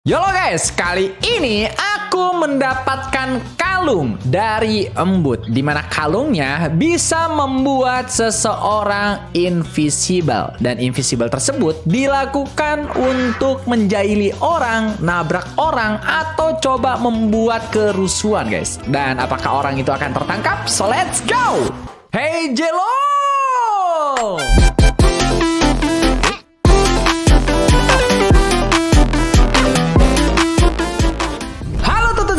Halo guys, kali ini aku mendapatkan kalung dari embut, dimana kalungnya bisa membuat seseorang invisible. Dan invisible tersebut dilakukan untuk menjahili orang, nabrak orang, atau coba membuat kerusuhan guys. Dan apakah orang itu akan tertangkap? So let's go! Hey Jello!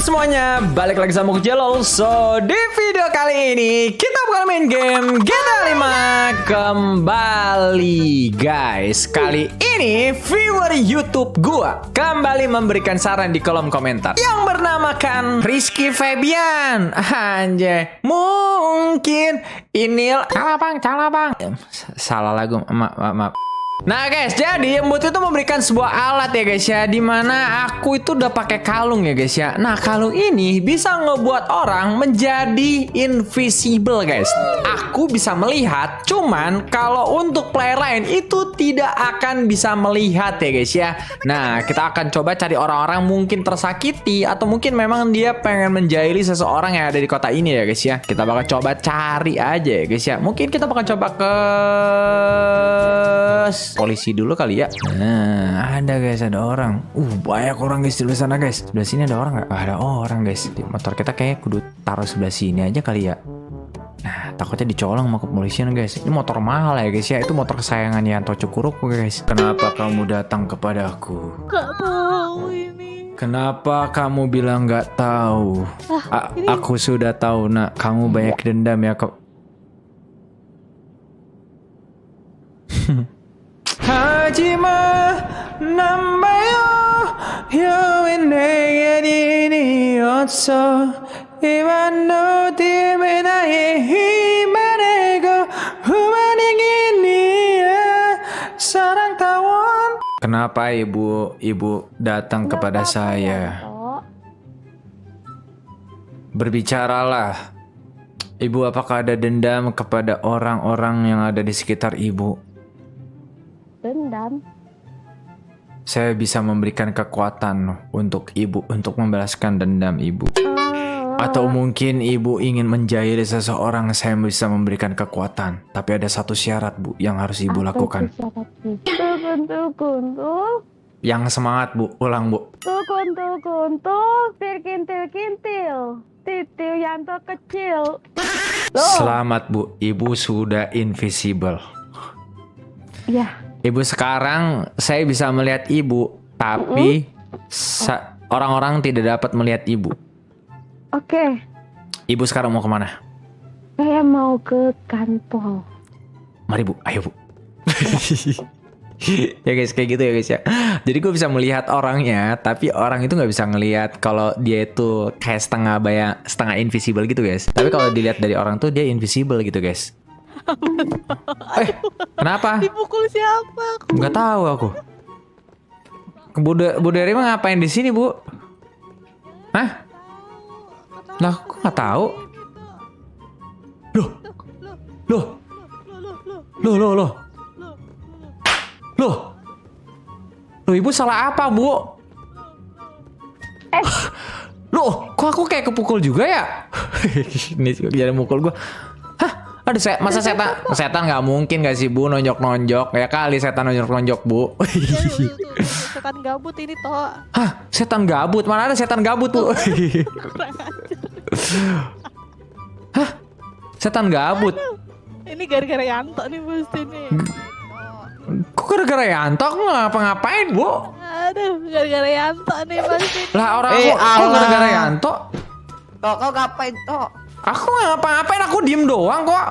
Semuanya, balik lagi sama aku Jello. So, di video kali ini kita bakal main game GTA 5 kembali guys. Kali ini viewer YouTube gua kembali memberikan saran di kolom komentar yang bernamakan Rizky Febian. Anjay, mungkin ini salah bang. Salah lagu, maaf. Nah guys, jadi embut itu memberikan sebuah alat ya guys ya, dimana aku itu udah pakai kalung ya guys ya. Nah kalung ini bisa ngebuat orang menjadi invisible guys. Aku bisa melihat, cuman kalau untuk player lain itu tidak akan bisa melihat ya guys ya. Nah kita akan coba cari orang-orang mungkin tersakiti, atau mungkin memang dia pengen menjahili seseorang yang ada di kota ini ya guys ya. Kita bakal coba cari aja ya guys ya. Mungkin kita bakal coba ke polisi dulu kali ya. Nah, ada guys, ada orang. Banyak orang guys di luar sana guys. Sebelah sini ada orang nggak? Ada orang guys. Di motor kita kayak kudu taruh sebelah sini aja kali ya. Nah, takutnya dicolong sama kepolisian guys. Ini motor mahal ya guys ya. Itu motor kesayangan Yanto Cukuruk guys. Kenapa kamu datang kepadaku? Gak tahu ini. Kenapa kamu bilang nggak tahu? Aku sudah tahu nak. Kamu banyak dendam ya kok. Hajima nambayo yo inege ni otso imano timena himanego humaningini sarang tawon. Kenapa ibu datang kepada saya? Berbicaralah. Ibu, apakah ada dendam kepada orang-orang yang ada di sekitar ibu? Dendam? Saya bisa memberikan kekuatan untuk ibu, untuk membalaskan dendam ibu. Atau mungkin ibu ingin menjahili seseorang, saya bisa memberikan kekuatan. Tapi ada satu syarat bu, yang harus ibu lakukan. Tukun. Yang semangat bu, ulang bu. Tukun, kintil. Titil Yanto kecil. Selamat bu, ibu sudah invisible. Ya. Ibu, sekarang saya bisa melihat ibu, tapi orang-orang tidak dapat melihat ibu. Oke. Ibu sekarang mau kemana? Saya mau ke kantor. Mari bu, ayo bu. Ya guys, kayak gitu ya guys ya. Jadi gue bisa melihat orangnya, tapi orang itu nggak bisa ngelihat kalau dia itu kayak setengah invisible gitu guys. Tapi kalau dilihat dari orang tuh dia invisible gitu guys. Kenapa? Dipukul siapa? Nggak tahu aku. Bu Dery mah ngapain di sini bu? Hah? Lah, aku nggak tahu. Loh, ibu salah apa bu? Loh, kok aku kayak kepukul juga ya? Ini jadi mukul gua. Aduh, masa setan nggak mungkin gak sih bu nonjok ya kali setan nonjok bu. Setan gabut ini toh. Hah, setan gabut? Mana ada setan gabut bu? Hah, setan gabut? Ini gara-gara Yanto nih pasti nih. Kok gara-gara Yanto? Aku ngapa-ngapain bu? Aduh, gara-gara Yanto nih pasti. Lah orang aku gara-gara Yanto. Kau ngapain toh? Aku nggak ngapa-ngapain, aku diem doang kok.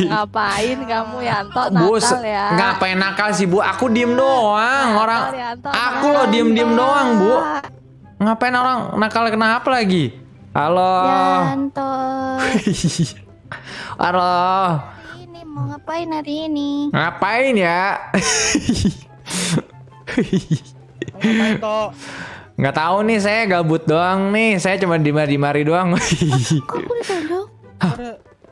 Ngapain kamu Yanto Bu, nakal ya? ngapain nakal sih bu? Aku diem doang. Orang Yanto, aku loh diem doang bu. Ngapain orang nakal, kenapa lagi? Halo. Yanto. Halo. Ini mau ngapain hari ini? Ngapain ya? Ngapain toh? Nggak tahu nih, saya gabut doang nih. Saya cuma dimari doang. Kok aku ditodong?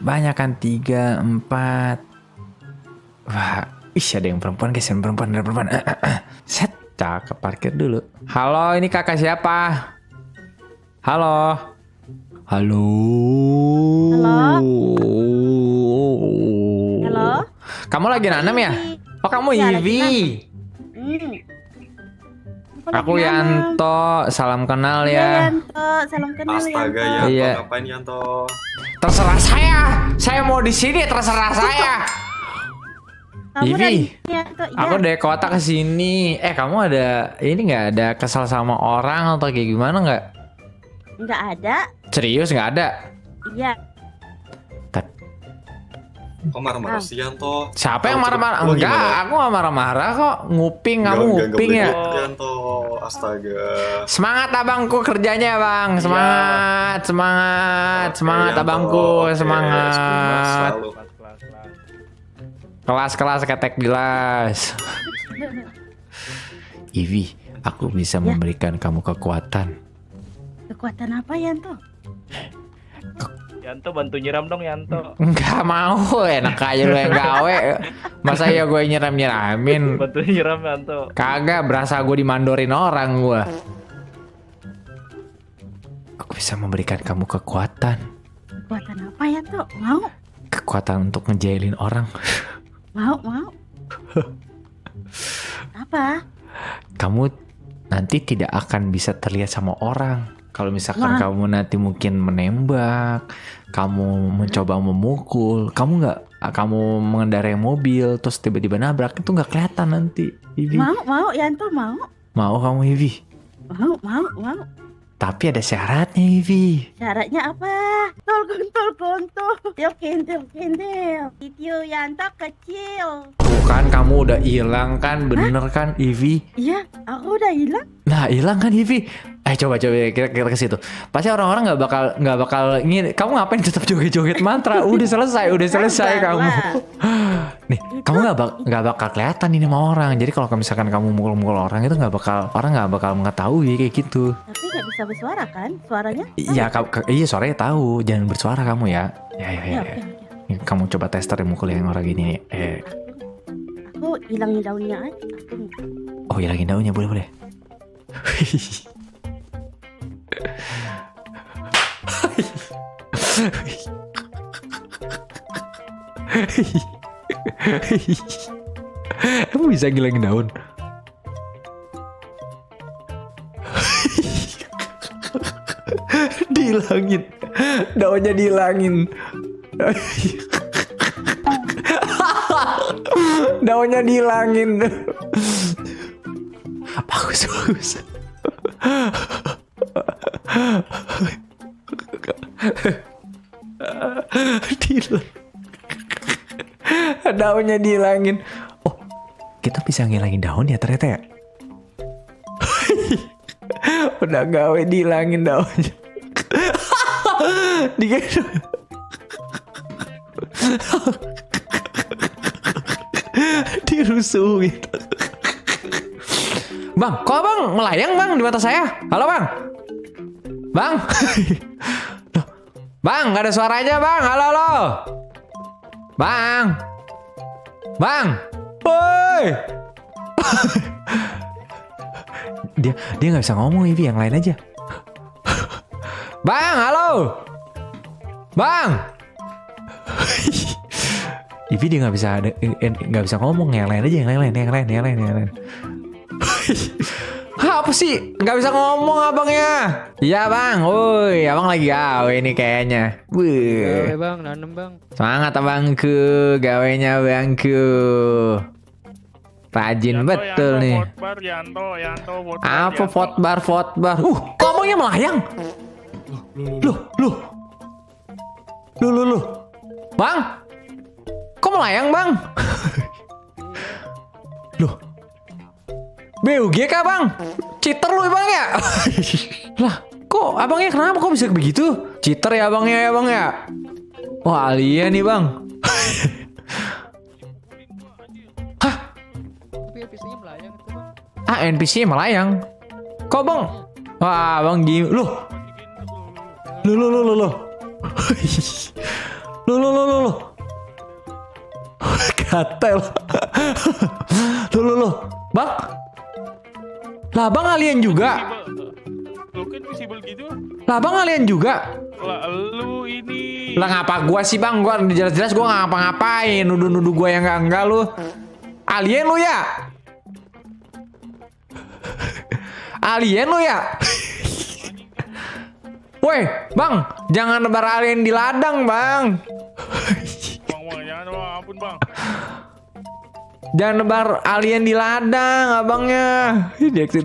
Banyak kan 3, 4. Wah, ada yang perempuan guys, ada perempuan. Set, cakep, parkir dulu. Halo, ini kakak siapa? Halo. Halo. Kamu lagi nanam ya? Oh, kamu Ivy. Aku Yanto, salam kenal ya. Yanto, salam kenal Astaga, Yanto. Yanto, Iya. ngapain Yanto? Terserah saya. Saya mau di sini, terserah saya. Kamu Ivy, dari Yanto, iya. aku dari kota ke sini. Kamu ada ini nggak ada kesal sama orang atau kayak gimana nggak? Nggak ada. Serius nggak ada? Iya. Kok marah-marah sih Yanto? Siapa yang Kamu marah-marah? coba- Enggak, gimana? aku nggak marah-marah kok. Nguping, kamu Enggak nguping boleh ya. gitu, Yanto, astaga. Semangat abangku kerjanya bang. Semangat, semangat, Oke, semangat Yanto, abangku, oke, semangat. selalu. Kelas-kelas ketek bilas. Ivy, aku bisa Ya. memberikan kamu kekuatan. Kekuatan apa Yanto? Yanto bantu nyiram dong Yanto. Enggak mau, enak aja lu yang gawe. Masa ya gue nyiram-nyiramin? Bantu nyiram Yanto. Kagak, berasa gue dimandorin orang gue. Aku bisa memberikan kamu kekuatan. Kekuatan apa Yanto? Mau? Kekuatan untuk ngejailin orang. Mau? Apa? Kamu nanti tidak akan bisa terlihat sama orang. Kalau misalkan Wah. kamu nanti mungkin menembak, kamu mencoba memukul, kamu mengendarai mobil, terus tiba-tiba nabrak, itu nggak kelihatan nanti, Ivy. Mau Yanto, mau? Mau kamu, Ivy? Mau. Tapi ada syaratnya, Ivy. Syaratnya apa? Tol Yo kendel. Video Yanto kecil. Tuh kan kamu udah hilang kan, bener kan, Ivy? Iya, aku udah hilang. Nah, hilang kan, Ivy? Coba kita ke situ. Pasti orang-orang nggak bakal ngini. Kamu ngapain tetap joget-joget mantra? Udah selesai Sabar kamu. lah. Nih, kamu nggak bakal kelihatan ini sama orang. Jadi kalau misalkan kamu mukul-mukul orang itu orang nggak bakal mengetahui kayak gitu. Tapi nggak bisa bersuara kan? Suaranya? Iya, iya suaranya tahu. Jangan bersuara kamu ya. Ya. Oke. Nih, kamu coba tester mukul yang orang gini. Aku hilangin daunnya aja. Oh, hilangin daunnya boleh. Kamu bisa ngilangin daun? Dihilangin. Daunnya dihilangin. Daunnya dihilangin. Bagus. Daunnya dihilangin. Oh, kita bisa ngilangin daun ya ternyata ya. Udah gawe dihilangin daunnya. Dirusuhin. Bang, kok abang melayang bang di mata saya? Halo bang. Bang. Loh, bang, gak ada suaranya bang. Halo. Bang. Woi. dia nggak bisa ngomong, Ivy, yang lain aja. Bang, halo. Bang. Ivy dia nggak bisa ngomong, yang lain aja, yang lain. Apa sih? Nggak bisa ngomong abangnya. Iya bang, woi, abang lagi gawe nih kayaknya. Gawe bang, nanem bang. Semangat abangku, gawenya bangku. Rajin betul nih. Yanto, Apa fotbar? Kok abangnya melayang? Loh. Bang, kok melayang bang? Loh. BUG kah bang? Cheater lu bang ya? Lah, kok abangnya kenapa kok bisa begitu? Cheater ya abangnya ya bang ya? Wah, alien nih bang. Hah? Tapi NPC-nya melayang itu bang. NPC melayang? Kok bang? Wah bang gini. Loh. Loh. Gatel. Loh. Bang. Lah bang alien juga. Lu kan visible gitu. Lah bang alien juga. Lah lu ini. Lah ngapa gua sih bang? Gua jelas-jelas gua nggak ngapa-ngapain. Nuduh-nuduh gua yang enggak lu. Alien lu ya? Alien lu ya? Woi, bang, jangan nebar alien di ladang, bang. Bang, jangan bang, ampun bang. Jangan nebar alien di ladang, abangnya. Dia ke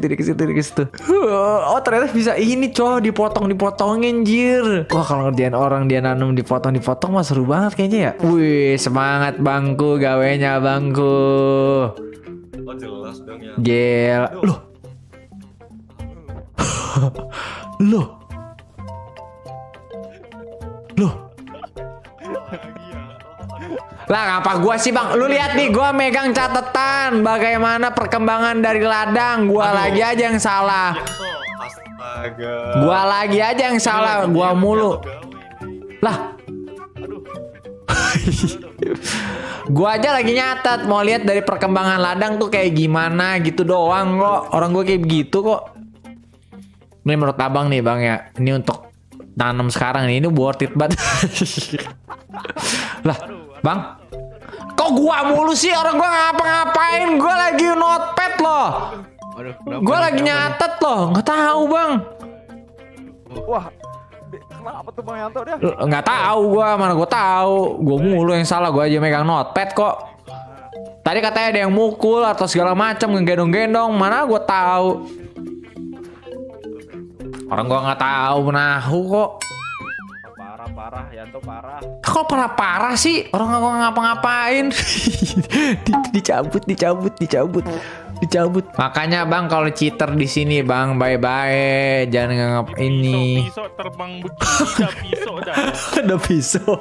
situ. Oh, ternyata bisa ini, coy, dipotongin, jir. Wah, kalau ngerjain orang dia nanam dipotong mah seru banget kayaknya ya. Wih, semangat bangku, gawenya bangku. Oh jelas dong ya. Gel. Loh. Lah ngapa gua sih bang? Lu lihat nih, gua megang catatan bagaimana perkembangan dari ladang. Gua lagi aja yang salah. Astaga. Gua lagi aja yang salah. Gua mulu. Lah. Gua aja lagi nyatet, mau lihat dari perkembangan ladang tuh kayak gimana gitu doang kok. Orang gua kayak begitu kok. Ini menurut abang nih bang ya. Ini untuk tanam sekarang nih, ini worth it banget. Lah, bang, kok gua mulu sih? Orang gua ngapa-ngapain? Gua lagi notepad loh. Gua lagi nyatet loh. Nggak tahu bang. Wah, kenapa tuh Bang Yanto dia? Nggak tahu gua, mana gua tahu. Gua mulu yang salah. Gua aja megang notepad kok. Tadi katanya ada yang mukul atau segala macam, ngegendong-gendong. Mana gua tahu. Orang gua nggak tahu menahu kok. Parah, Yanto parah. Kok parah sih? Orang gua ngapa-ngapain. Dicabut. Makanya bang, kalau cheater di sini bang, bye-bye. Jangan nganggap ini. Pisau terbang begini, dah. Ada pisau.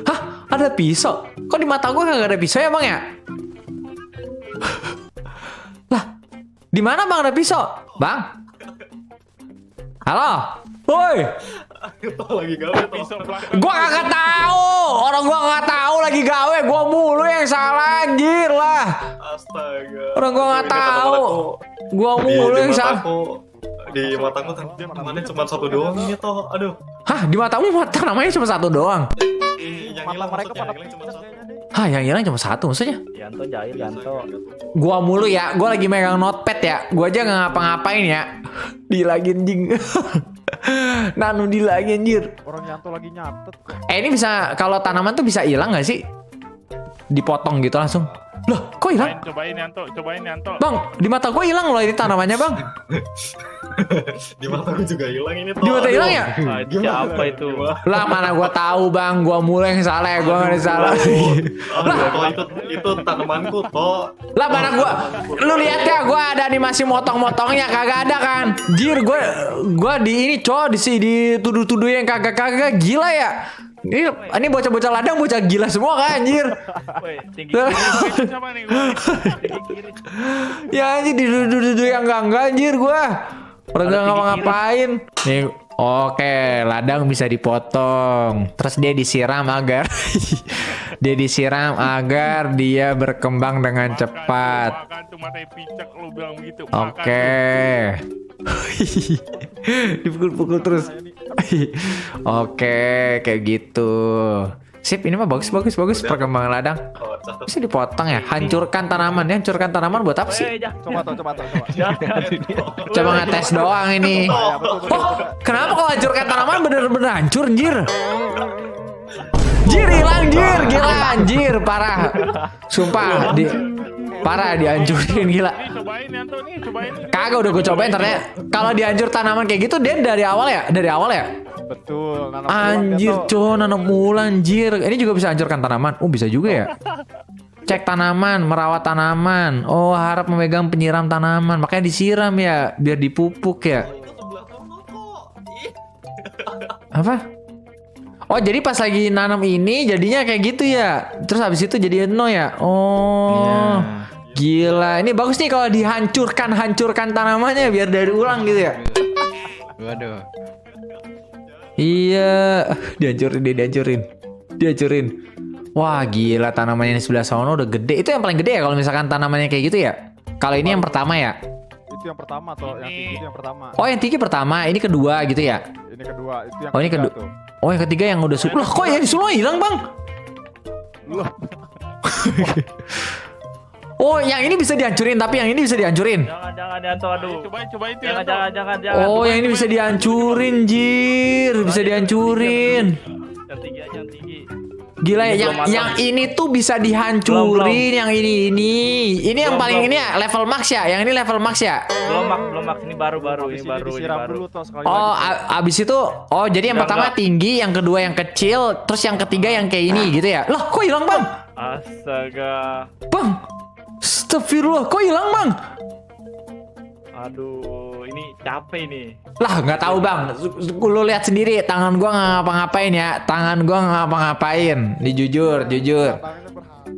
Hah? Ada pisau? Kok di mata gue kagak ada pisau ya bang ya? Lah, di mana bang ada pisau? Bang? Halo? Woi, Lagi gawe Pisau belakang. gua kagak tahu. Orang gua nggak tahu lagi gawe. Gua mulu yang salah, anjir lah. Astaga. Orang gua nggak tahu. Gua mulu yang salah. Di mataku tanamannya cuma satu doang ini toh. Aduh. Hah, di matamu namanya cuma satu doang? Yang hilang maksudnya, yang hilang cuma satu. Hah, yang hilang cuma satu maksudnya? Yanto jahil, Yanto. Gua mulu ya, gua lagi megang notepad ya. Gua aja nggak ngapa-ngapain ya. Dilagin jing. Nanu dilagin anjir. Orang Yanto lagi nyatet. Ini bisa, kalau tanaman tuh bisa hilang nggak sih? Dipotong gitu langsung. Loh, kok hilang? Cobain Yanto. Bang, di mata gua hilang loh ini tanamannya bang. Di mataku juga hilang ini toh. Di mata hilang ya? Siapa itu? Lah mana gua tahu bang, gua mulu yang salah ya, gua nggak ada salah. Itu tanamanku toh. Lah mana gua, lu lihat ya, gua ada animasi motong-motongnya, kagak ada kan? Jir, gua di ini dituduh-tuduh yang kagak gila ya. Ini bocah-bocah ladang bocah gila semua kan anjir. Woi, tinggi kiri siapa nih? Tinggi kiri. Ya anjir dituduh yang enggak anjir gua. Orang gak ngapa-ngapain. Nih, oke, ladang bisa dipotong. Terus dia disiram agar dia berkembang dengan cepat. Makan tuh mata picak lu bilang begitu. Oke. Dipukul-pukul terus. Oke, kayak gitu. Sip, ini mah bagus perkembangan ladang. Oh, cakep. Bisa dipotong ya. Hancurkan tanaman buat apa sih? Coba. Coba ngetes doang ini. Oh, kenapa kalau hancurkan tanaman bener-bener hancur, anjir? Jir hilang, gila anjir, parah. Sumpah, parah dihancurin gila. Nih cobain Yanto nih, cobain. Kagak udah gue cobain ternyata. Kalau dihancur tanaman kayak gitu dia dari awal ya? Betul. Anjir, nanam ulang anjir. Ini juga bisa hancurkan tanaman. Oh, bisa juga ya. Cek tanaman, merawat tanaman. Oh, harap memegang penyiram tanaman. Makanya disiram ya, biar dipupuk ya. Apa? Oh, jadi pas lagi nanam ini jadinya kayak gitu ya. Terus habis itu jadi eno ya. Oh. Gila, ini bagus nih kalau hancurkan tanamannya biar dari ulang gitu ya. Waduh. Iya, dihancurin. Wah, gila tanamannya di sebelah sana udah gede. Itu yang paling gede ya kalau misalkan tanamannya kayak gitu ya. Kalau ini yang pertama ya. Itu yang pertama atau yang tinggi itu yang pertama. Oh, yang tinggi pertama, ini kedua gitu ya. Ini kedua, itu yang Oh, ini ketiga kedua. tuh. Oh, yang ketiga yang udah Lah, kok yang semua hilang, Bang? Loh. Oh, yang ini bisa dihancurin, tapi yang ini bisa dihancurin. Jangan Yanto, aduh. Coba itu Yanto. Jangan. Oh, yang ini bisa dihancurin, Jir. Bisa dihancurin. Yang tinggi aja, yang tinggi. Gila ya, yang ini tuh bisa dihancurin, yang ini. Ini yang paling ini ya, level max ya. Yang ini level max ya. Belum mak, ini baru. Disiram dulu toh sekali Oh, lagi. abis itu, oh jadi yang pertama tinggi, yang kedua yang kecil, terus yang ketiga yang kayak ini gitu ya. Loh, kok hilang, Bang? Astaga. Bang, astagfirullah, kok hilang, Bang? Aduh, ini capek ini. Lah, nggak tahu, Bang. Lu lihat sendiri, tangan gua nggak ngapa-ngapain ya. Tangan gua nggak ngapa-ngapain. Jujur.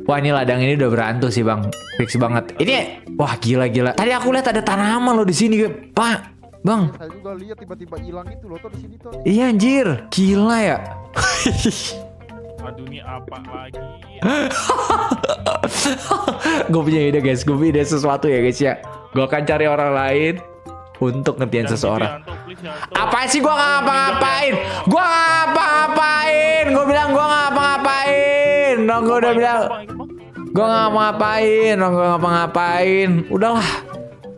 Wah, ini ladang ini udah berantu sih, Bang. Fix banget. Ini, wah gila. Tadi aku lihat ada tanaman loh di sini, Pak. Bang. Saya juga lihat tiba-tiba hilang gitu loh tuh di sini tuh. Iya, anjir. Gila ya. Aduh, ini apa lagi? Gue punya ide, guys. Gue punya ide sesuatu ya, guys ya. Gue akan cari orang lain untuk ngertiin seseorang. Apa sih gue nggak ngapa-ngapain? Gue nggak ngapa-ngapain. Gue bilang gue nggak ngapa-ngapain. Dong, gue udah bilang gue nggak ngapa-ngapain. Dong, gue ngapa-ngapain. Udahlah,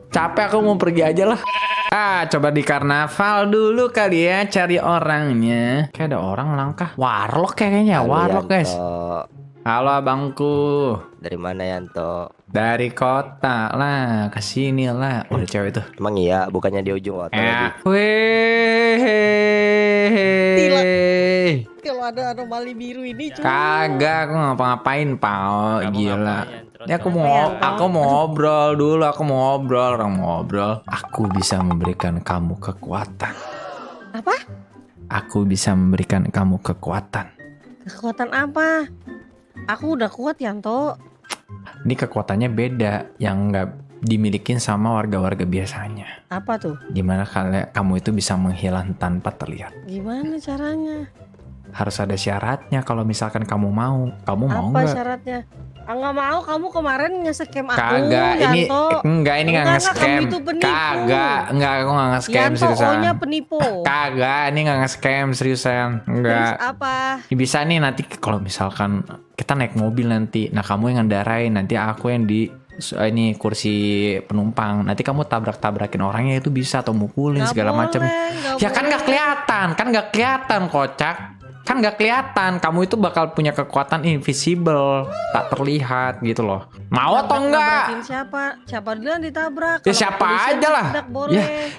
capek aku mau pergi aja lah. Coba di karnaval dulu kali ya, cari orangnya. Kayak ada orang langkah. Warlock kayaknya, warlock guys. Halo abangku. Dari mana Yanto? Dari kota lah, kesini lah. Oh, ada cewek itu. Emang iya, bukannya di ujung kota lagi. Weh. Kalau ada anomali biru ini Kagak, aku ngapa-ngapain, Pao. Gila. Ini aku mau ngobrol dulu, orang ngobrol. Aku bisa memberikan kamu kekuatan. Apa? Aku bisa memberikan kamu kekuatan. Kekuatan apa? Aku udah kuat, Yanto. Ini kekuatannya beda, yang nggak dimilikin sama warga-warga biasanya. Apa tuh? Gimana kalau kamu itu bisa menghilang tanpa terlihat? Gimana caranya? Harus ada syaratnya kalau misalkan kamu mau. Kamu mau Apa nggak? syaratnya? Nggak mau, kamu kemarin nge-scam aku, Kagak, Yanto. ini nggak nge-scam. Kamu itu penipu. Kagak, aku nggak nge-scam Yanto, seriusan. O-nya penipu. Kagak, ini nggak nge-scam seriusan. Enggak. Terus apa? Bisa nih nanti kalau misalkan kita naik mobil nanti, nah kamu yang ngendarain, nanti aku yang di ini kursi penumpang. Nanti kamu tabrak-tabrakin orangnya itu bisa, atau mukulin segala macam. Ya kan nggak kelihatan, kocak. Kan nggak kelihatan, kamu itu bakal punya kekuatan invisible, tak terlihat gitu loh. Mau atau enggak? Siapa dulu yang ditabrak? Ya siapa aja lah.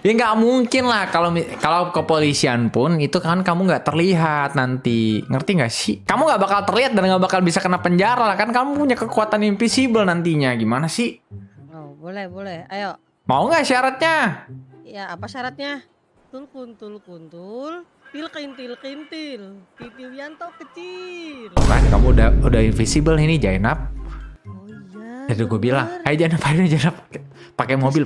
Ya nggak mungkin lah kalau kepolisian pun itu kan kamu nggak terlihat nanti, ngerti nggak sih? Kamu nggak bakal terlihat dan nggak bakal bisa kena penjara lah, kan kamu punya kekuatan invisible nantinya. Gimana sih? Oh, boleh. Ayo. Mau nggak syaratnya? Ya, apa syaratnya? Kuntul. Kintil. Titiu Yanto kecil. Kan kamu udah invisible ini, Jainab. Oh iya. Jadi gue bilang, ayo Jainab, pakai mobil.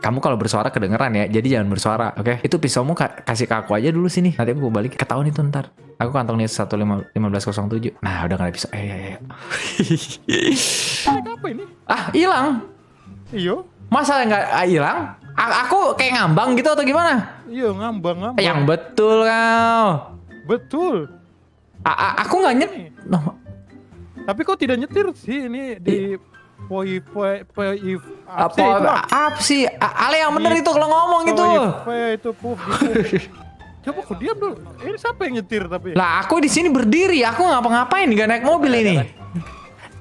Kamu kalau bersuara kedengeran ya, jadi jangan bersuara, oke? Itu pisaumu kasih ke aku aja dulu sini. Nanti aku balik, ketahuan itu ntar. Aku kantongnya 1507. Nah, udah nggak ada pisau. Ayo. Apa ini? Hilang. Iyo. Masa nggak hilang? Aku kayak ngambang gitu atau gimana? Iya, ngambang. Yang betul kau. Betul. Aku nggak Tapi kok tidak nyetir sih ini di apa sih? Ale yang bener itu kalau ngomong itu. Itu Coba aku diam dulu. Ini siapa yang nyetir tapi? Lah aku di sini berdiri, aku ngapa-ngapain nggak naik mobil ini.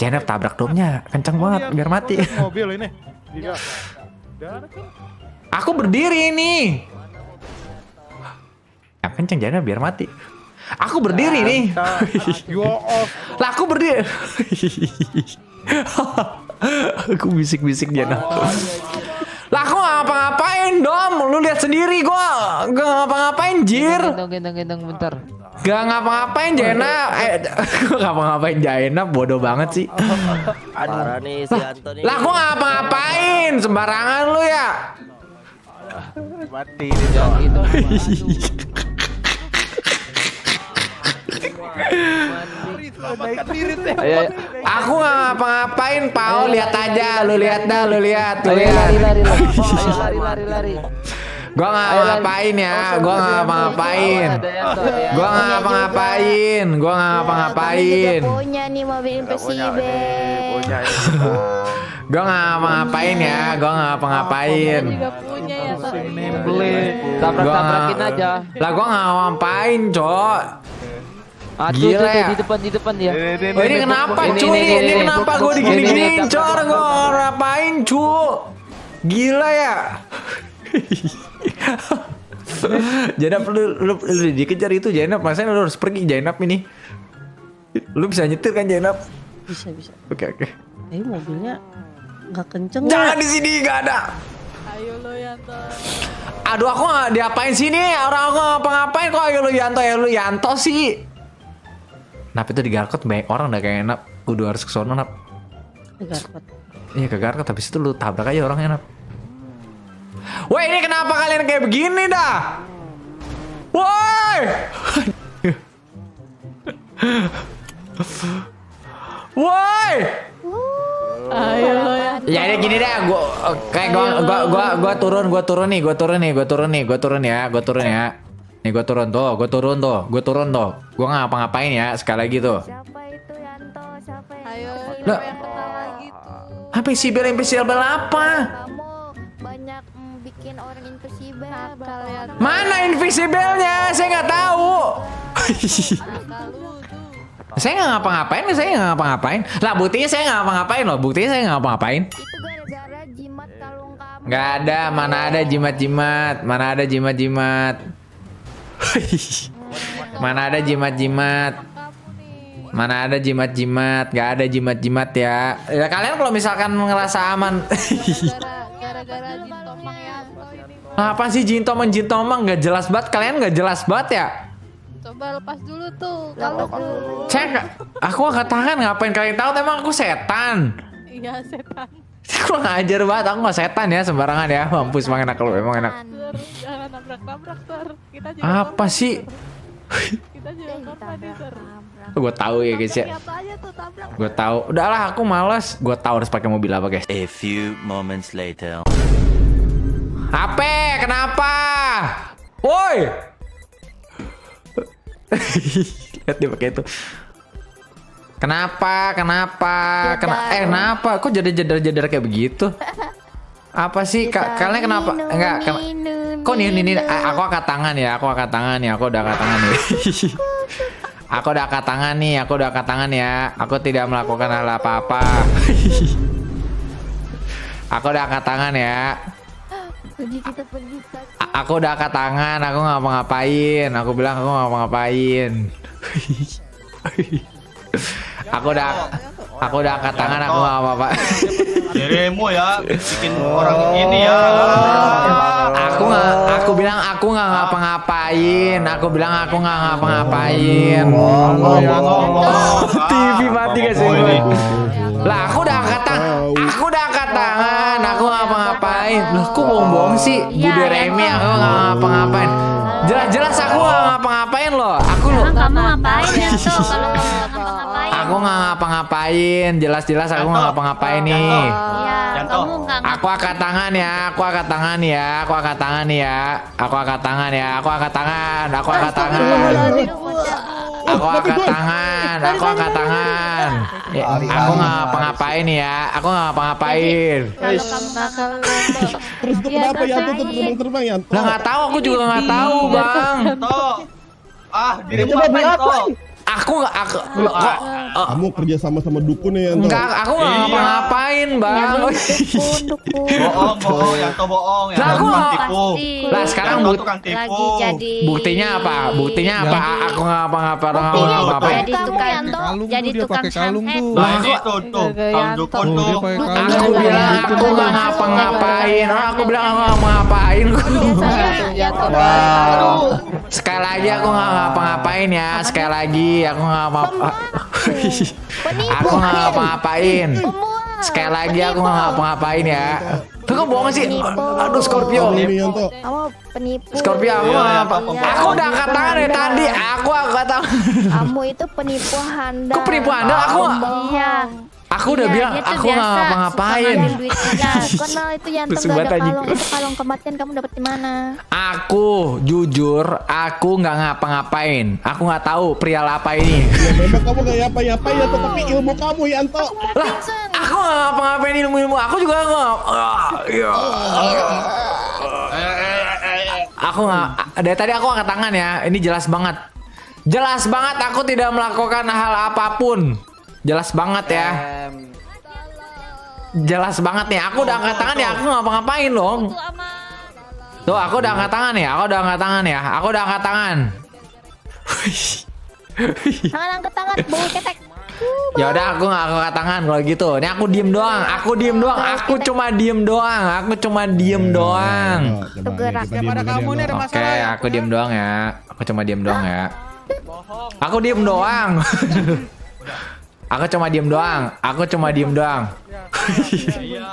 Jangan tabrak domnya, kencang banget biar mati. Mobil ini. Aku berdiri ini. Ya kenceng jangan biar mati. Aku berdiri nih. Lah aku berdiri. Aku bisik-bisik Jana. Lah aku ngapa-ngapain Dom. lu lihat sendiri gua gak ngapa-ngapain jir. Gendong bentar. Gak ngapa-ngapain Jainab. Gua ngapa-ngapain Jainab, bodoh banget sih. Parah nih si Anto nih. Lah gua ngapa-ngapain, sembarangan lu ya. Mati Gitu. Ayo, Aku gak ngapa-ngapain, Pao. Lihat aja, lu lihat dah, lu lihat, lu lihat. lari. Ayo lari. Gua gak ngapa-ngapain ya, gua gak ngapa-ngapain. Gua gak ngapa-ngapain, gua gak ngapa-ngapain. Punya nih mobil Impossible. Gua gak ngapa-ngapain ya, gua gak ngapa-ngapain. Juga punya ya Tok. Tabrak-tabrakin aja. Lah gua gak ngapain, Cok. Tuh, Gila ya. di depan ya. Oh, ini kenapa, cuy? Ini kenapa gua digini-giniin, Cok? Orang gua ngapain, Cuk? Gila ya. Jainab, lu dikejar itu Jainab, masanya lu harus pergi Jainab ini. Lu bisa nyetir kan Jainab? Bisa. Oke. Mobilnya nggak kenceng. Jangan di sini, gak ada. Ayo lo Yanto. Aduh, aku nggak diapain sini, orang aku ngapa-ngapain kok. Ayo lu Yanto sih. Nap itu di Garkot banyak orang udah kayak Nap. Udah harus ke sono Nap. Ke Garkot. Iya ke Garkot, habis itu lu tabrak aja orangnya Nap. Woi, ini kenapa kalian kayak begini dah? Woi! Woi! Ayo lo Yanto. Ya ini gini dah, gua turun ya. Nih gua turun tuh. Gua nggak ngapa-ngapain ya, sekali lagi tuh. Siapa itu Yanto? Siapa yang Ayo Lah. yang kenal lagi tuh. Apa Invisible apa? kamu banyak bikin orang Impossible. Kalian Mana Invisible-nya? Saya nggak tahu. nakal lu tuh. Saya nggak ngapa-ngapain. Lah buktinya saya nggak ngapa-ngapain loh. Itu gara-gara jimat kalung kamu. Nggak ada, mana ada jimat-jimat. Mana ada jimat-jimat. Mana ada jimat-jimat. Nggak ada jimat-jimat ya. Ya kalian kalau misalkan ngerasa aman. Gara-gara Jin Tomang Yanto ini. Apa sih Jin Tomang nggak jelas banget. Kalian nggak jelas banget ya. Coba lepas dulu tuh kalung lu. Aku angkat tangan ngapain kalian tahu? Emang aku setan. Iya setan. Aku ngajar banget. Aku nggak setan ya, sembarangan ya. Mampus, emang enak lu, emang enak. Ter, jangan nabrak-nabrak ter. Kita juga Apa korban, sih? Ter. Kita juga korban nih ter. Gue tahu ya guys ya. Siapa aja tuh tabrak. Gue tahu. Udahlah, aku malas. Gue tahu harus pakai mobil apa guys. A few moments later. Apa? Kenapa? Woi! Lihat dia pakai itu. Kenapa? Kenapa? Kok jedar kayak begitu? Apa sih? Kalian kenapa? Enggak. Kok nih? Aku angkat tangan ya. Aku udah angkat tangan nih. Aku udah angkat tangan ya. Aku tidak melakukan hal apa-apa. Aku udah angkat tangan ya. Kita pergi. Aku udah angkat tangan, aku nggak ngapa-ngapain. Aku bilang aku nggak ngapa-ngapain. Aku udah angkat tangan, aku nggak apa-apa. Dirimu ya, bikin orang ini ya. Aku bilang aku nggak ngapa-ngapain. TV mati guys ini. Lah aku udah angkat tangan. Aku nggak ngapa-ngapain. Loh kok bohong sih? Bude Remi, aku nggak ngapa-ngapain. Jelas-jelas aku nggak ngapa-ngapain loh. Kamu ngapain ya tuh? Kalau ngapa-ngapain. Aku nggak ngapa-ngapain. Jelas-jelas aku nggak ngapa-ngapain nih. Iya, kamu nggak Aku angkat tangan ya. Aku angkat tangan. Ya, aku nggak ngapa-ngapain ya. Aku nggak ngapa-ngapain. Kalau kamu nakal Terus itu kenapa ya tuh terbang ya? Lah nggak tahu, aku juga nggak tahu bang. Toh. Dirimu ngapain toh? aku nggak aku loh, kok Kamu kerja sama dukun ya Yanto? enggak, aku nggak ngapa-ngapain bang. Bohong, Yanto bohong. Lah, aku nggak- tipu. Lah sekarang Yanto tukang tipu. Lagi jadi buktinya apa? Buktinya apa? Aku nggak ngapa-ngapain. jadi tukang Kalung jadi tuh, dia tukang pakai kalung santet. tuh. Lah, Ini tuh, Kang Dukun Tuh, dia tuh. pakai kalung. Aku bilang aku nggak ngapa-ngapain. Aku bilang aku nggak ngapa-ngapain. Sekali lagi aku nggak ngapa-ngapain ya. Sekali lagi aku nggak aku nggak ngapa-ngapain. Sekali lagi aku nggak ngapa-ngapain ya. Tuh kok bohong sih? Aduh Scorpio. Ini Yanto. Kamu penipu. Scorpio aku nggak ngapa. Iya. Aku udah angkat tangan dari tadi. Aku angkat tangan. Kamu itu penipu handal. Kok penipu handal? Aku Iya. Aku udah Iya, bilang dia tuh aku biasa nggak ngapa-ngapain. suka ngambil duitnya. Kenal itu Yanto Lucu nggak banget, ada anjing. kalung. Itu kalung kematian kamu dapat di mana? Aku jujur, aku nggak ngapa-ngapain. Aku nggak tahu perihal apa ini. Ya memang kamu gak apa-apa ya, tapi ilmu kamu Yanto. Lah, aku nggak ngapa-ngapain ilmu-ilmu. Aku juga nggak. Aku nggak. Dari tadi aku angkat tangan ya. Ini jelas banget. Jelas banget aku tidak melakukan hal apapun. Jelas banget ya. Jelas banget nih. Aku udah angkat tangan ya. Aku nggak ngapa-ngapain dong. Tuh, aku udah angkat tangan ya. Aku udah angkat tangan ya. Aku udah angkat tangan. Tangan angkat tangan, bau ketek. Ya udah, aku nggak angkat tangan kalau gitu. Ini aku diem doang. Aku diem doang. Aku cuma diem doang. Aku cuma diem doang. Coba Gerak. kita diem Pada aja, kamu nih ada Yanto. Oke, masalah ya. aku diem doang ya. Aku cuma diem doang ya. Aku diem doang. Aku cuma diem doang. Aku cuma diem doang. Iya,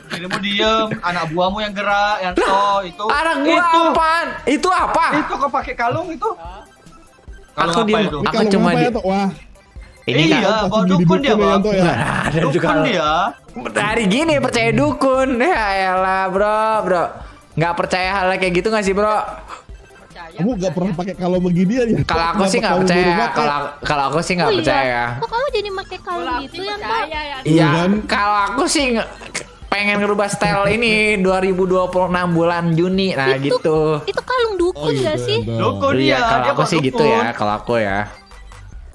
dirimu diem, anak buahmu yang gerak, Yanto itu. Anak gua itu. apaan? Itu apa? Itu kok pakai kalung itu? Aku Kalung diem. apa itu? Ini Aku kalung cuma apa, diem. Yanto? Wah, Ini Iya, kan pasti bawa jadi dukun dia, ya, Bang. Yanto ya. ada juga. Dukun dia. Dari gini percaya dukun. Ya elah, bro. Nggak percaya hal kayak gitu nggak sih, bro? Kamu gak pernah pakai kalung begini ya? Kalau aku sih nggak percaya. Kalau aku sih nggak percaya. Kok kamu jadi pakai kalung gitu ya, Mbak? Iya, kan? kalau aku sih pengen ngerubah style ini 2026 bulan Juni. Nah, gitu. Itu kalung dukun nggak sih? Dukun Iya, dia. kalau Dia aku kok sih gitu dukun. ya, kalau aku ya.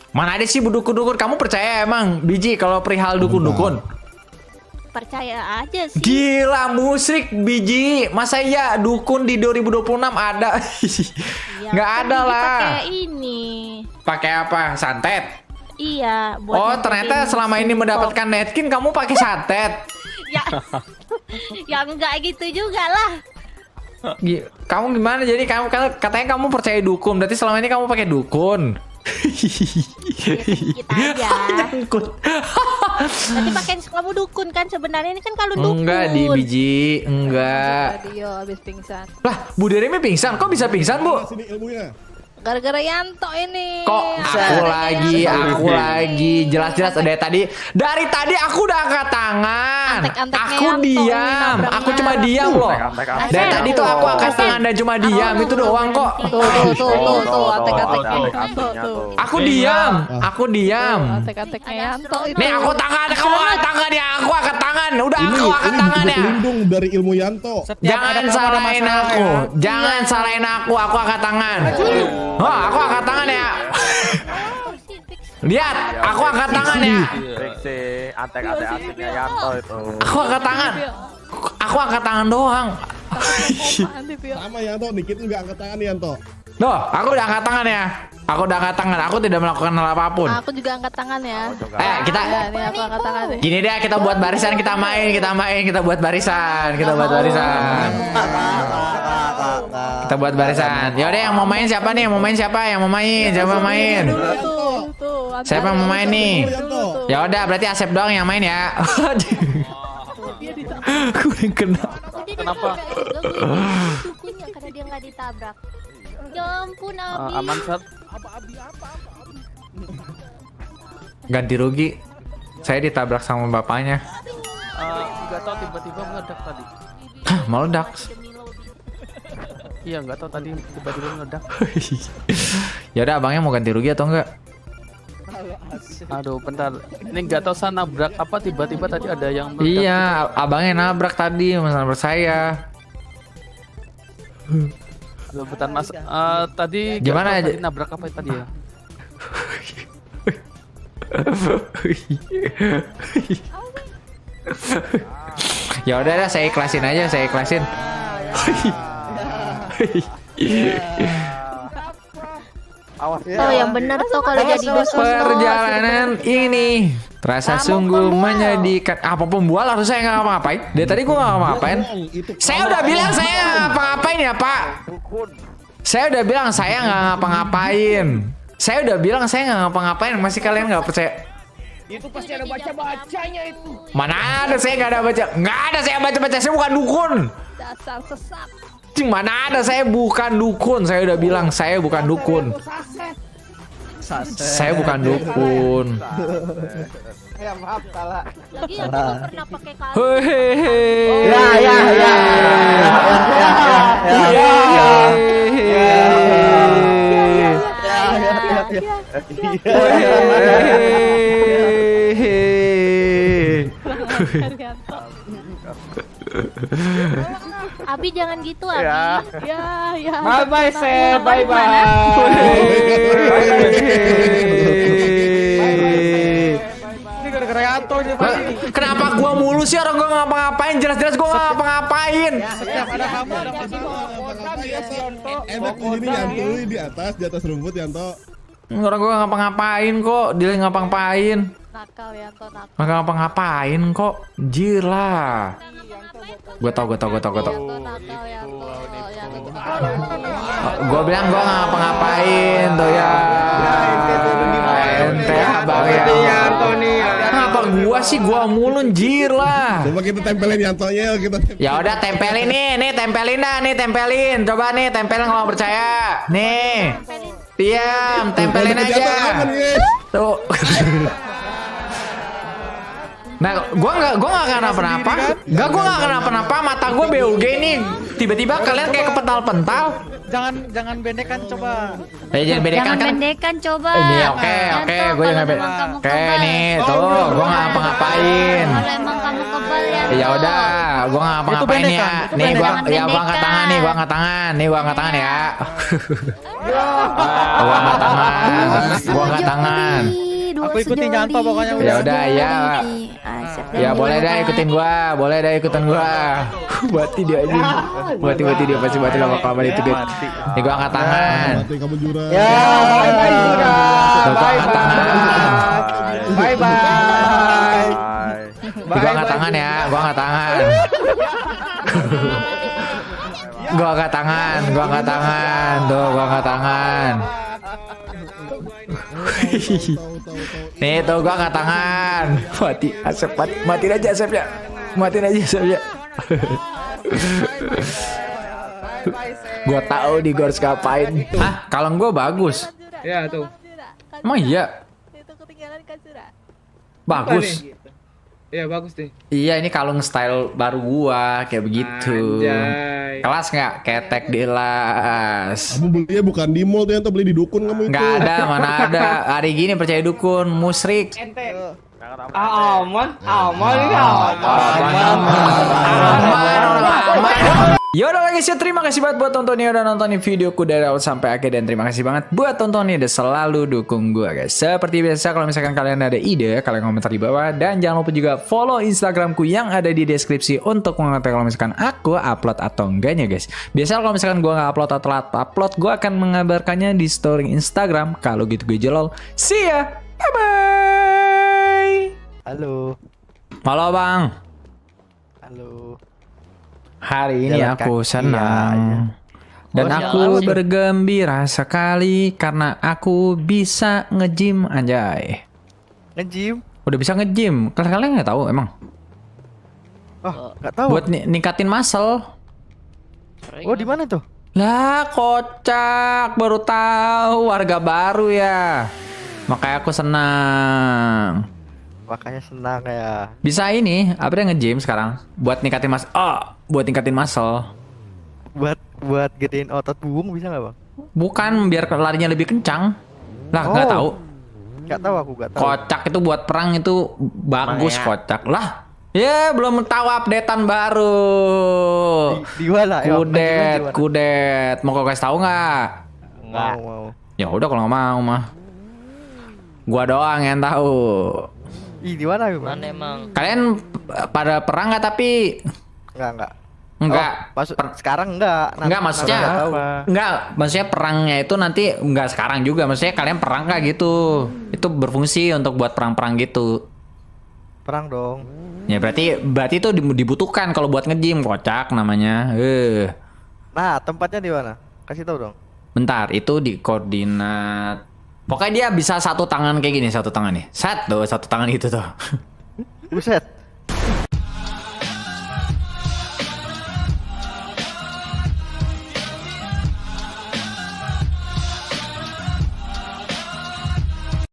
Mana ada sih dukun-dukun? Kamu percaya emang, Biji, kalau perihal dukun-dukun? Percaya aja sih. Gila, musyrik, Biji. Masa iya dukun di 2026 ada? Iya, Nggak kan ada Bibi lah. Pakai ini. Pakai apa? Santet? Iya, buat Oh, nutupin ternyata selama ini simptom. mendapatkan netkin kamu pakai santet. Ya, ya enggak gitu juga lah. Kamu gimana? Jadi kamu katanya kamu percaya dukun, berarti selama ini kamu pakai dukun. Kita aja. Tadi pakai kamu dukun kan sebenarnya ini kan kalung dukun. Enggak di Biji, enggak. Dia habis pingsan. Lah, Bu Deremi pingsan. Kok bisa pingsan, Bu? Sini ilmunya. Gara-gara Yanto ini. Kok aku lagi jelas-jelas dari tadi aku udah angkat tangan. Antek-anteknya Aku Yanto ini diam. nabrak Aku cuma nabrak. diam loh. Dari tadi tuh aku angkat tangan dan cuma diam itu doang kok. Tuh, antek-anteknya. Tuh. Aku diam. Aku diam. Antek-anteknya Yanto itu. Nih aku tangan, kamu angkat tangan ya. Aku angkat tangan. Udah aku angkat tangan juga ya. pelindung dari ilmu Yanto. Jangan salahin aku. Jangan salahin aku. Aku angkat tangan. Wah, aku angkat tangan ya. Lihat, aku angkat tangan ya. Antek-antek-anteknya Yanto itu. Aku angkat tangan. Aku angkat tangan doang. Sama Yanto, dikit juga angkat tangan Yanto. Loh, aku udah angkat tangan ya. Aku udah angkat tangan. Aku tidak melakukan hal apapun. Aku juga angkat tangan ya. Kita Ya, ini aku angkat tangan deh. gini deh, kita buat barisan, kita main, kita buat barisan, kita buat barisan. Kita buat barisan. Yaudah, yang mau main siapa nih? Yang mau main siapa? Yang mau main? Siapa yang mau main? Tuh, Siapa yang mau main nih? Yanto. Ya udah, berarti Asep doang yang main ya. Aku yang kena. Kenapa? Dukunnya karena dia nggak ditabrak. Ya ampun, Abi. Aman, Sat. Ganti rugi. Saya ditabrak sama bapaknya. Nggak tahu tiba-tiba meledak tadi. Hah, meledak. Iya, nggak tahu tadi tiba-tiba meledak. Ya udah, abangnya mau ganti rugi atau enggak? Aduh, bentar. Ini nggak tahu saya nabrak apa tiba-tiba tadi ada yang meledak. Iya, abangnya nabrak tadi, nabrak saya. Aduh, bentar Mas. Tadi nggak Gimana tahu aja? tadi nabrak apa tadi ya? Ya udah dah, saya ikhlasin aja, saya ikhlasin. Oh yang benar tuh kalau jadi dusun. Perjalanan ini terasa sungguh menyedihkan. Apa pembual harus saya nggak ngapa-ngapain? Dari tadi gua nggak ngapa-ngapain. Saya udah bilang saya nggak ngapa-ngapain ya Pak. Saya udah bilang saya nggak ngapa-ngapain. Saya udah bilang saya nggak ngapa-ngapain. Masih kalian nggak percaya? Itu pasti ada baca-bacanya itu. Mana ada, saya nggak ada baca. Nggak ada saya baca-baca. Saya bukan dukun. Dasar sesat. Mana ada, saya bukan dukun. Saya udah bilang saya bukan dukun. Saya bukan dukun. Ya maaf salah. Lagi aku nggak pernah pakai kalung. Hehehe. Abi jangan gitu Abi. Ya. Bye bye Seth, bye bye. Ini gara-gara Yanto nih pasti. Kenapa gua mulu sih, orang gua ngapa-ngapain? Jelas-jelas gua ngapa-ngapain. Setiap ada kamu ada kota dia si Yanto. Enak ini Yanto di atas rumput Yanto. Orang gua ngapa-ngapain kok, dia ngapa-ngapain. Nakal ya, tuh nakal. Nggak ngapa-ngapain kok, jir lah. Gua tau. Nakal ya, tuh. Gua bilang gua nggak ngapa-ngapain tuh ya. Ente abang ya. Kenapa gua sih, gua mulu jir lah. Coba kita tempelin Yantonya, kita tempelin. Ya udah tempelin nih tempelin dah, nih tempelin. Coba nih tempelin kalau nggak percaya. Nih. Diam, tempelin aja. Tuh. Nah, gua nggak kenapa-napa. Gua nggak kenapa-napa. Mata gua BUG nih. Tiba-tiba kalian kayak kepental-pental. Jangan bendekan coba. Jangan bedekan Jangan kan. bendekan coba. Ini oke, gue jangan beda. Oke nih, tuh, gua nggak ngapa-ngapain. Kalau emang kamu kebal ya. Ya udah, gua nggak ngapa-ngapain ya. Nih gua, ya gua angkat tangan nih, gua angkat tangan, nih gua angkat tangan ya. Gua angkat tangan. Aku ikutin Yanto pokoknya. Ya udah ya. Ya boleh dah ikutin gua, Bati dia aja. Bati dia pasti bati lama kabar itu dia. Nih gua angkat tangan. Mati kamu jurang. Ya, bye bye Jura. Gua angkat tangan. Bye bye. Gua angkat tangan ya, gua angkat tangan. Gua angkat tangan, tuh gua angkat tangan. Nih tuh gua angkat tangan. Mati Asep, matiin aja Asepnya. Gua tahu di gua harus ngapain. Hah, kalung gua bagus. Ya tuh. Emang iya? Itu ketinggalan kasura. Bagus. Ya bagus deh. Iya, ini kalung style baru gua kayak begitu. Anjay. Kelas nggak? Ketek di las. Kamu belinya bukan di mall tuh Yanto, beli di dukun kamu itu. Nggak ada, mana ada. Hari gini percaya dukun, musrik. Aman. Yaudah guys ya, terima kasih banget buat tontonnya udah nontonin videoku dari awal sampai akhir, dan terima kasih banget buat tontonnya udah selalu dukung gue guys. Seperti biasa, kalau misalkan kalian ada ide, kalian komentar di bawah, dan jangan lupa juga follow Instagramku yang ada di deskripsi untuk mengetahui kalau misalkan aku upload atau enggaknya guys. Biasanya kalau misalkan gue nggak upload atau telat upload, gue akan mengabarkannya di story Instagram. Kalau gitu gue jelol. See ya, bye bye. Halo. Halo bang. Halo. Hari ini Jalan aku kaki, senang dan aku bergembira sekali karena aku bisa nge-gym anjay. Nge-gym? Udah bisa nge-gym. Kalian nggak tahu emang? Oh, nggak tahu. Buat ningkatin muscle. Oh, di mana tuh? Lah kocak, baru tahu, warga baru ya. Makanya aku senang. Makanya senang ya. Bisa ini, apa dia nge-gym sekarang? Buat ningkatin muscle. Oh, buat ningkatin muscle. Buat gedein otot punggung bisa nggak bang? Bukan, biar larinya lebih kencang. Lah nggak tahu. Nggak tahu, aku nggak tahu. Kocak itu buat perang itu bagus kocak. Lah, ya belum tahu updatean baru. Di mana? Kudet. Mau kau kasih tahu nggak? Mau. Ya udah kalau nggak mau mah. Gua doang yang tahu. Ih, di mana Bang? Mana emang? Kalian pada perang nggak tapi? Enggak. Enggak. Oh, sekarang enggak. Enggak, maksudnya nggak tahu. enggak, maksudnya perangnya itu nanti enggak sekarang juga. Maksudnya kalian perang nggak gitu? Itu berfungsi untuk buat perang-perang gitu. Perang dong. Ya berarti itu dibutuhkan kalau buat nge-gym, kocak namanya. Nah, tempatnya di mana? Kasih tahu dong. Bentar, itu di koordinat. Pokoknya dia bisa satu tangan kayak gini, satu tangan nih. Satu tangan itu tuh. Buset.